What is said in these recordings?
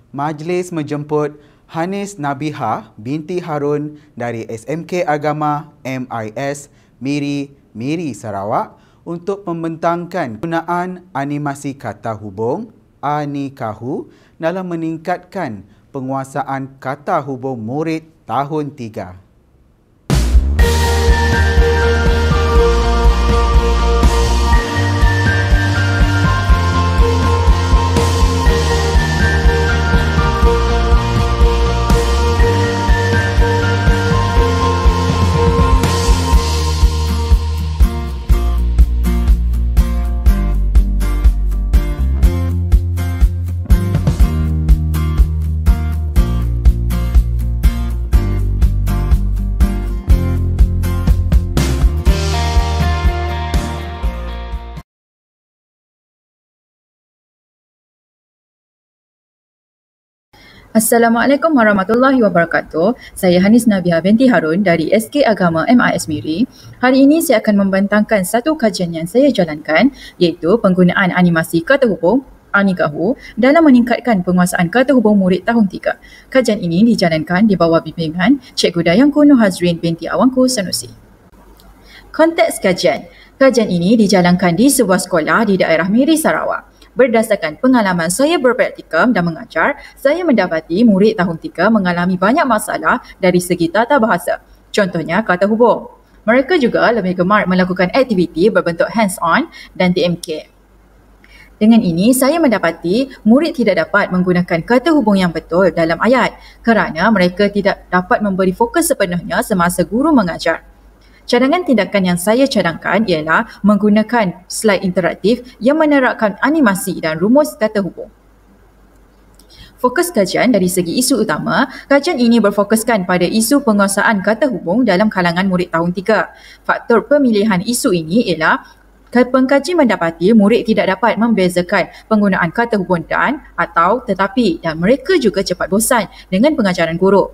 Majlis menjemput Hanis Nabihah binti Harun dari SMK Agama MIS Miri Sarawak untuk membentangkan penggunaan animasi kata hubung Anikahu dalam meningkatkan penguasaan kata hubung murid tahun 3. Assalamualaikum warahmatullahi wabarakatuh. Saya Hanis Nabihah binti Harun dari SK Agama MIS Miri. Hari ini saya akan membentangkan satu kajian yang saya jalankan, iaitu penggunaan animasi kata hubung Anikahu dalam meningkatkan penguasaan kata hubung murid tahun 3. Kajian ini dijalankan di bawah bimbingan Cikgu Dayangku Nur Hazrin binti Awangku Sanusi. Konteks kajian. Kajian ini dijalankan di sebuah sekolah di daerah Miri, Sarawak. Berdasarkan pengalaman saya berpraktikum dan mengajar, saya mendapati murid tahun 3 mengalami banyak masalah dari segi tata bahasa. Contohnya kata hubung. Mereka juga lebih gemar melakukan aktiviti berbentuk hands-on dan TMK. Dengan ini, saya mendapati murid tidak dapat menggunakan kata hubung yang betul dalam ayat kerana mereka tidak dapat memberi fokus sepenuhnya semasa guru mengajar. Cadangan tindakan yang saya cadangkan ialah menggunakan slide interaktif yang menerapkan animasi dan rumus kata hubung. Fokus kajian dari segi isu utama, kajian ini berfokuskan pada isu penguasaan kata hubung dalam kalangan murid tahun 3. Faktor pemilihan isu ini ialah pengkaji mendapati murid tidak dapat membezakan penggunaan kata hubung dan atau tetapi dan mereka juga cepat bosan dengan pengajaran guru.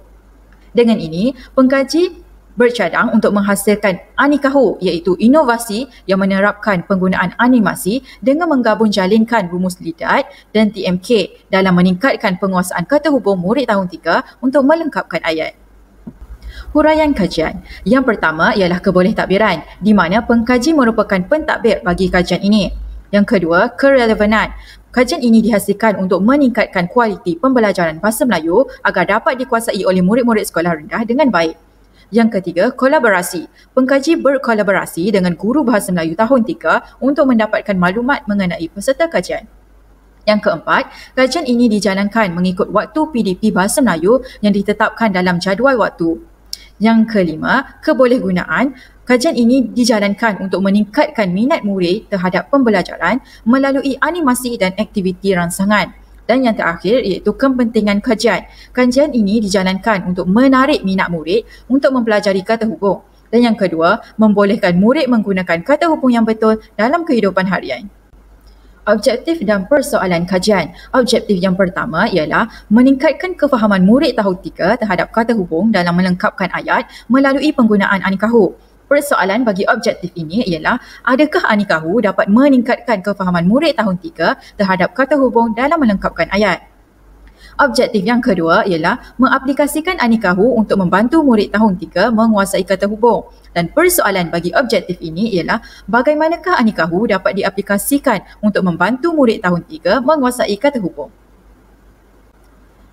Dengan ini, pengkaji bercadang untuk menghasilkan Anikahu iaitu inovasi yang menerapkan penggunaan animasi dengan menggabung jalinkan rumus lidat dan TMK dalam meningkatkan penguasaan kata hubung murid tahun 3 untuk melengkapkan ayat. Huraian kajian. Yang pertama ialah kebolehtakbiran di mana pengkaji merupakan pentadbir bagi kajian ini. Yang kedua, kerelevanan. Kajian ini dihasilkan untuk meningkatkan kualiti pembelajaran bahasa Melayu agar dapat dikuasai oleh murid-murid sekolah rendah dengan baik. Yang ketiga, kolaborasi. Pengkaji berkolaborasi dengan guru bahasa Melayu tahun 3 untuk mendapatkan maklumat mengenai peserta kajian. Yang keempat, kajian ini dijalankan mengikut waktu PDP bahasa Melayu yang ditetapkan dalam jadual waktu. Yang kelima, kebolehgunaan. Kajian ini dijalankan untuk meningkatkan minat murid terhadap pembelajaran melalui animasi dan aktiviti rangsangan. Dan yang terakhir iaitu kepentingan kajian. Kajian ini dijalankan untuk menarik minat murid untuk mempelajari kata hubung. Dan yang kedua, membolehkan murid menggunakan kata hubung yang betul dalam kehidupan harian. Objektif dan persoalan kajian. Objektif yang pertama ialah meningkatkan kefahaman murid tahun 3 terhadap kata hubung dalam melengkapkan ayat melalui penggunaan Anikahu. Persoalan bagi objektif ini ialah adakah Anikahu dapat meningkatkan kefahaman murid tahun 3 terhadap kata hubung dalam melengkapkan ayat. Objektif yang kedua ialah mengaplikasikan Anikahu untuk membantu murid tahun 3 menguasai kata hubung. Dan persoalan bagi objektif ini ialah bagaimanakah Anikahu dapat diaplikasikan untuk membantu murid tahun 3 menguasai kata hubung.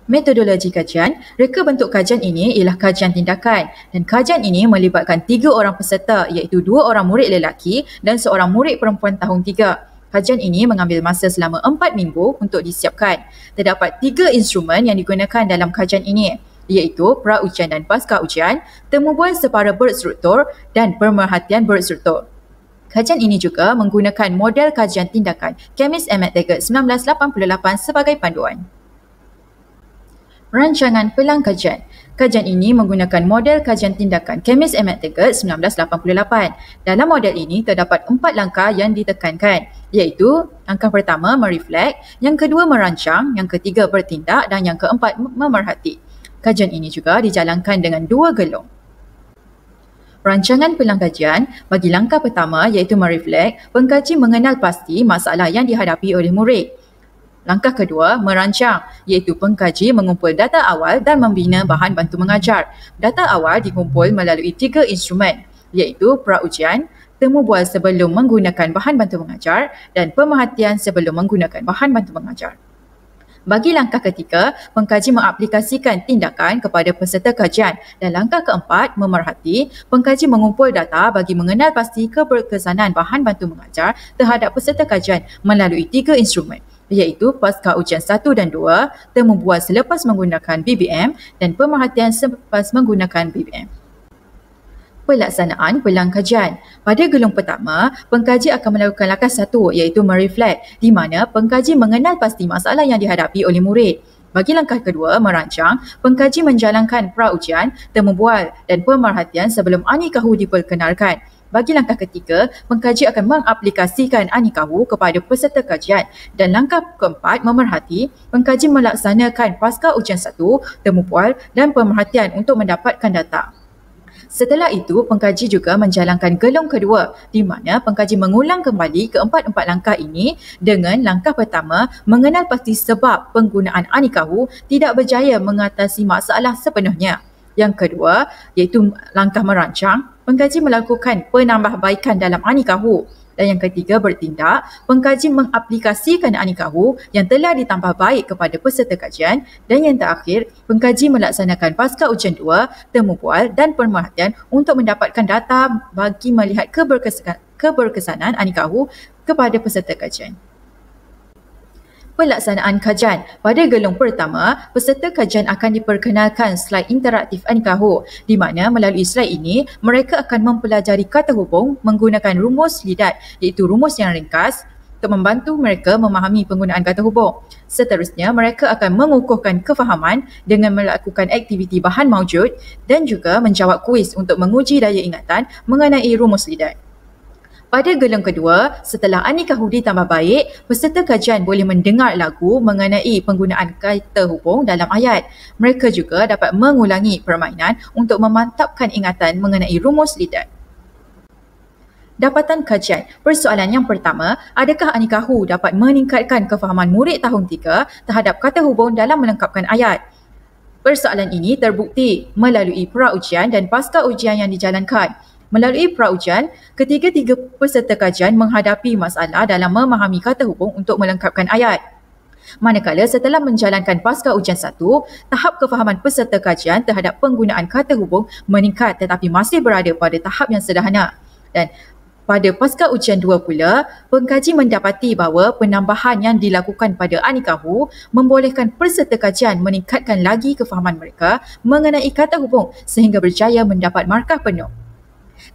Metodologi kajian. Reka bentuk kajian ini ialah kajian tindakan dan kajian ini melibatkan 3 orang peserta iaitu 2 orang murid lelaki dan seorang murid perempuan tahun 3. Kajian ini mengambil masa selama 4 minggu untuk disiapkan. Terdapat 3 instrumen yang digunakan dalam kajian ini iaitu pra-ujian dan pasca ujian, temubual separa berstruktur dan pemerhatian berstruktur. Kajian ini juga menggunakan model kajian tindakan Chemist and Taggart 1988 sebagai panduan. Rancangan pelang kajian. Kajian ini menggunakan model kajian tindakan Chemist and Taggart 1988. Dalam model ini terdapat 4 langkah yang ditekankan, iaitu langkah pertama mereflek, yang kedua merancang, yang ketiga bertindak dan yang keempat memerhati. Kajian ini juga dijalankan dengan 2 gelong. Rancangan pelang kajian bagi langkah pertama iaitu mereflek, pengkaji mengenal pasti masalah yang dihadapi oleh murid. Langkah kedua, merancang, iaitu pengkaji mengumpul data awal dan membina bahan bantu mengajar. Data awal dikumpul melalui 3 instrumen, iaitu praujian, temu bual sebelum menggunakan bahan bantu mengajar dan pemerhatian sebelum menggunakan bahan bantu mengajar. Bagi langkah ketiga, pengkaji mengaplikasikan tindakan kepada peserta kajian dan langkah keempat, memerhati, pengkaji mengumpul data bagi mengenal pasti keberkesanan bahan bantu mengajar terhadap peserta kajian melalui 3 instrumen, iaitu pasca ujian 1 dan 2, temu bual selepas menggunakan BBM dan pemerhatian selepas menggunakan BBM. Pelaksanaan pelang kajian. Pada gelung pertama, pengkaji akan melakukan langkah 1 iaitu mereflect, di mana pengkaji mengenal pasti masalah yang dihadapi oleh murid. Bagi langkah kedua, merancang, pengkaji menjalankan praujian, temu bual dan pemerhatian sebelum Anikahu diperkenalkan. Bagi langkah ketiga, pengkaji akan mengaplikasikan Anikahu kepada peserta kajian. Dan langkah keempat, memerhati, pengkaji melaksanakan pasca ujian 1, temu bual dan pemerhatian untuk mendapatkan data. Setelah itu, pengkaji juga menjalankan gelung kedua, di mana pengkaji mengulang kembali keempat-empat langkah ini dengan langkah pertama, mengenal pasti sebab penggunaan Anikahu tidak berjaya mengatasi masalah sepenuhnya. Yang kedua, iaitu langkah merancang, pengkaji melakukan penambahbaikan dalam Anikahu. Dan yang ketiga, bertindak, pengkaji mengaplikasikan Anikahu yang telah ditambah baik kepada peserta kajian. Dan yang terakhir, pengkaji melaksanakan pasca ujian 2, temu bual dan pemerhatian untuk mendapatkan data bagi melihat keberkesanan Anikahu kepada peserta kajian. Pelaksanaan kajian. Pada gelung pertama, peserta kajian akan diperkenalkan slide interaktif Anikahu, di mana melalui slide ini, mereka akan mempelajari kata hubung menggunakan rumus lidat, iaitu rumus yang ringkas untuk membantu mereka memahami penggunaan kata hubung. Seterusnya, mereka akan mengukuhkan kefahaman dengan melakukan aktiviti bahan maujud dan juga menjawab kuis untuk menguji daya ingatan mengenai rumus lidat. Pada gelung kedua, setelah Anikahu ditambah baik, peserta kajian boleh mendengar lagu mengenai penggunaan kata hubung dalam ayat. Mereka juga dapat mengulangi permainan untuk memantapkan ingatan mengenai rumus lidat. Dapatan kajian. Persoalan yang pertama, adakah Anikahu dapat meningkatkan kefahaman murid tahun 3 terhadap kata hubung dalam melengkapkan ayat? Persoalan ini terbukti melalui praujian dan pasca ujian yang dijalankan. Melalui praujian, ketiga-tiga peserta kajian menghadapi masalah dalam memahami kata hubung untuk melengkapkan ayat. Manakala setelah menjalankan pasca ujian 1, tahap kefahaman peserta kajian terhadap penggunaan kata hubung meningkat tetapi masih berada pada tahap yang sederhana. Dan pada pasca ujian 2 pula, pengkaji mendapati bahawa penambahan yang dilakukan pada Anikahu membolehkan peserta kajian meningkatkan lagi kefahaman mereka mengenai kata hubung sehingga berjaya mendapat markah penuh.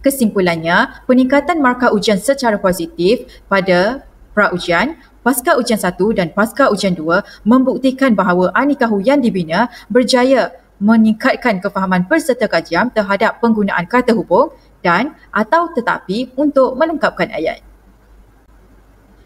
Kesimpulannya, peningkatan markah ujian secara positif pada praujian, pasca ujian 1 dan pasca ujian 2 membuktikan bahawa Anikahu yang dibina berjaya meningkatkan kefahaman peserta kajian terhadap penggunaan kata hubung dan atau tetapi untuk melengkapkan ayat.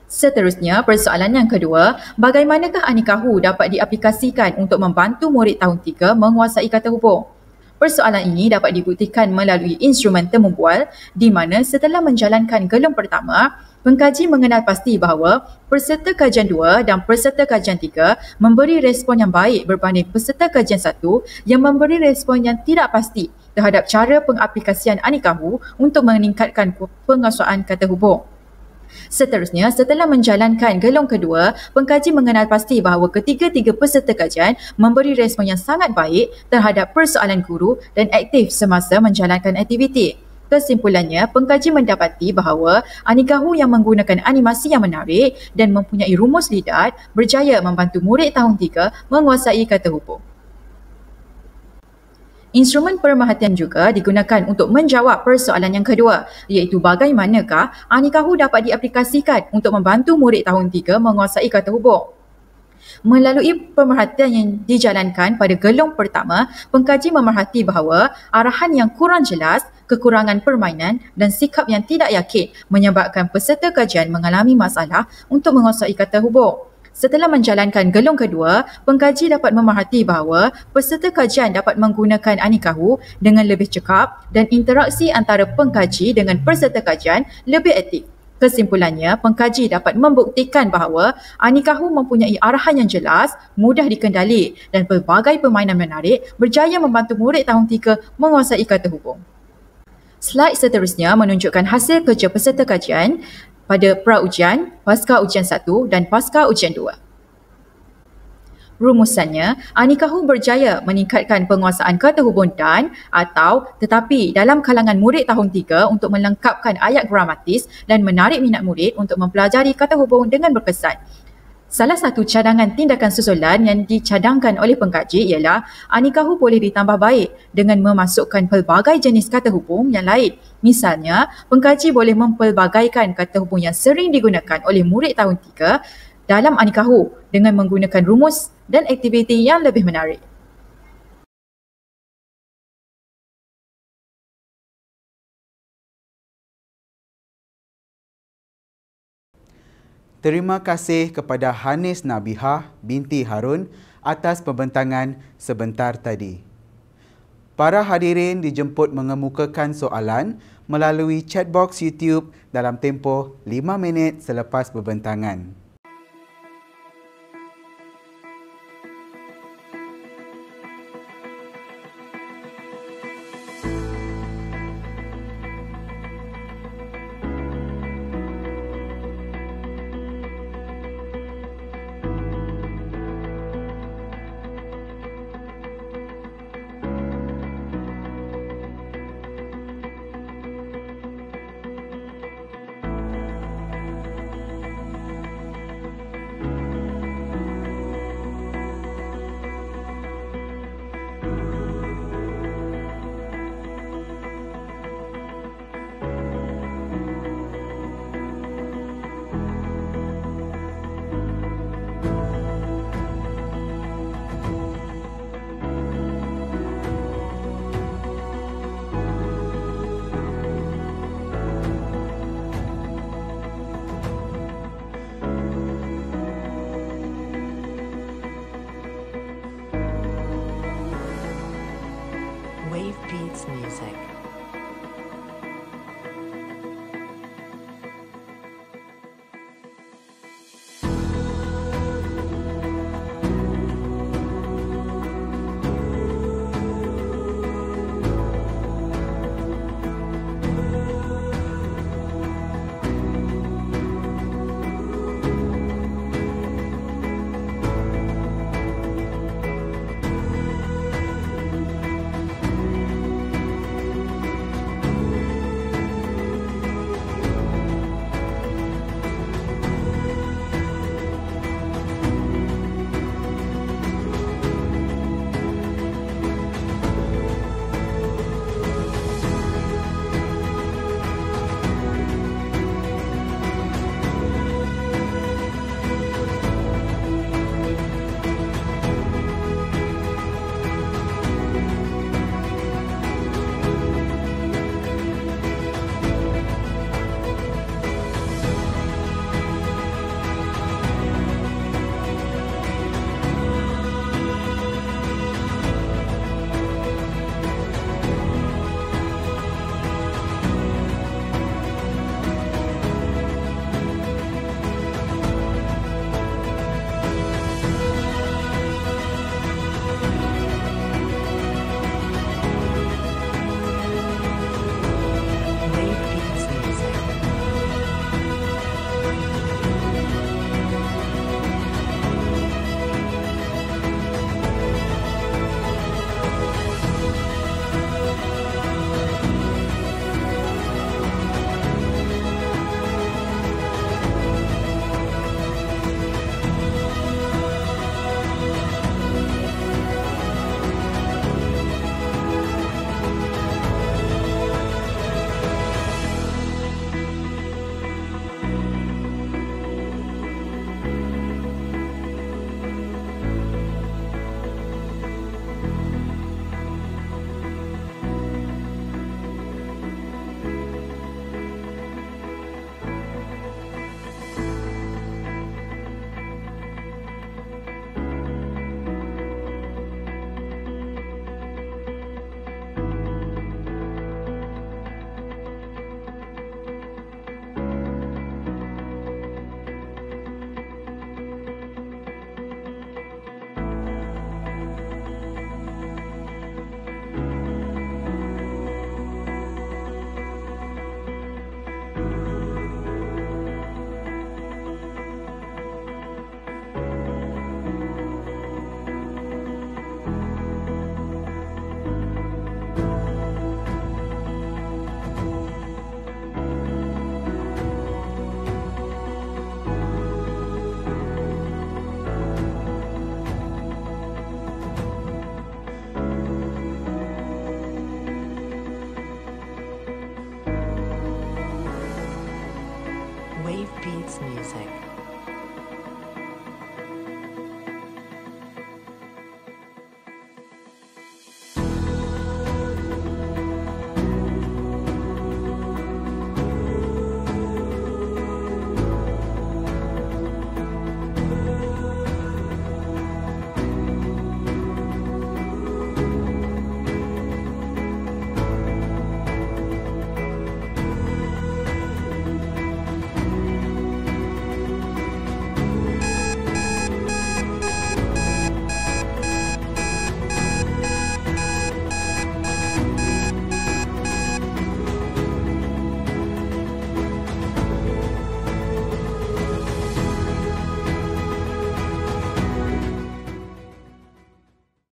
Seterusnya, persoalan yang kedua, bagaimanakah Anikahu dapat diaplikasikan untuk membantu murid tahun 3 menguasai kata hubung? Persoalan ini dapat dibuktikan melalui instrumen temu bual, di mana setelah menjalankan gelung pertama, pengkaji mengenal pasti bahawa peserta kajian 2 dan peserta kajian 3 memberi respon yang baik berbanding peserta kajian 1 yang memberi respon yang tidak pasti terhadap cara pengaplikasian Anikahu untuk meningkatkan penguasaan kata hubung. Seterusnya, setelah menjalankan gelung kedua, pengkaji mengenal pasti bahawa ketiga-tiga peserta kajian memberi respon yang sangat baik terhadap persoalan guru dan aktif semasa menjalankan aktiviti. Kesimpulannya, pengkaji mendapati bahawa Anikahu yang menggunakan animasi yang menarik dan mempunyai rumus lidat berjaya membantu murid tahun 3 menguasai kata hubung. Instrumen pemerhatian juga digunakan untuk menjawab persoalan yang kedua, iaitu bagaimanakah Anikahu dapat diaplikasikan untuk membantu murid tahun 3 menguasai kata hubung. Melalui pemerhatian yang dijalankan pada gelung pertama, pengkaji memerhati bahawa arahan yang kurang jelas, kekurangan permainan dan sikap yang tidak yakin menyebabkan peserta kajian mengalami masalah untuk menguasai kata hubung. Setelah menjalankan gelung kedua, pengkaji dapat memerhati bahawa peserta kajian dapat menggunakan Anikahu dengan lebih cekap dan interaksi antara pengkaji dengan peserta kajian lebih aktif. Kesimpulannya, pengkaji dapat membuktikan bahawa Anikahu mempunyai arahan yang jelas, mudah dikendali dan pelbagai permainan menarik berjaya membantu murid tahun 3 menguasai kata hubung. Slide seterusnya menunjukkan hasil kerja peserta kajian pada pra-ujian, pasca ujian 1 dan pasca ujian 2. Rumusannya, Anikahu berjaya meningkatkan penguasaan kata hubung dan atau tetapi dalam kalangan murid tahun 3 untuk melengkapkan ayat gramatis dan menarik minat murid untuk mempelajari kata hubung dengan berkesan. Salah satu cadangan tindakan susulan yang dicadangkan oleh pengkaji ialah Anikahu boleh ditambah baik dengan memasukkan pelbagai jenis kata hubung yang lain. Misalnya, pengkaji boleh mempelbagaikan kata hubung yang sering digunakan oleh murid tahun 3 dalam Anikahu dengan menggunakan rumus dan aktiviti yang lebih menarik. Terima kasih kepada Hanis Nabihah binti Harun atas pembentangan sebentar tadi. Para hadirin dijemput mengemukakan soalan melalui chatbox YouTube dalam tempoh 5 minit selepas pembentangan.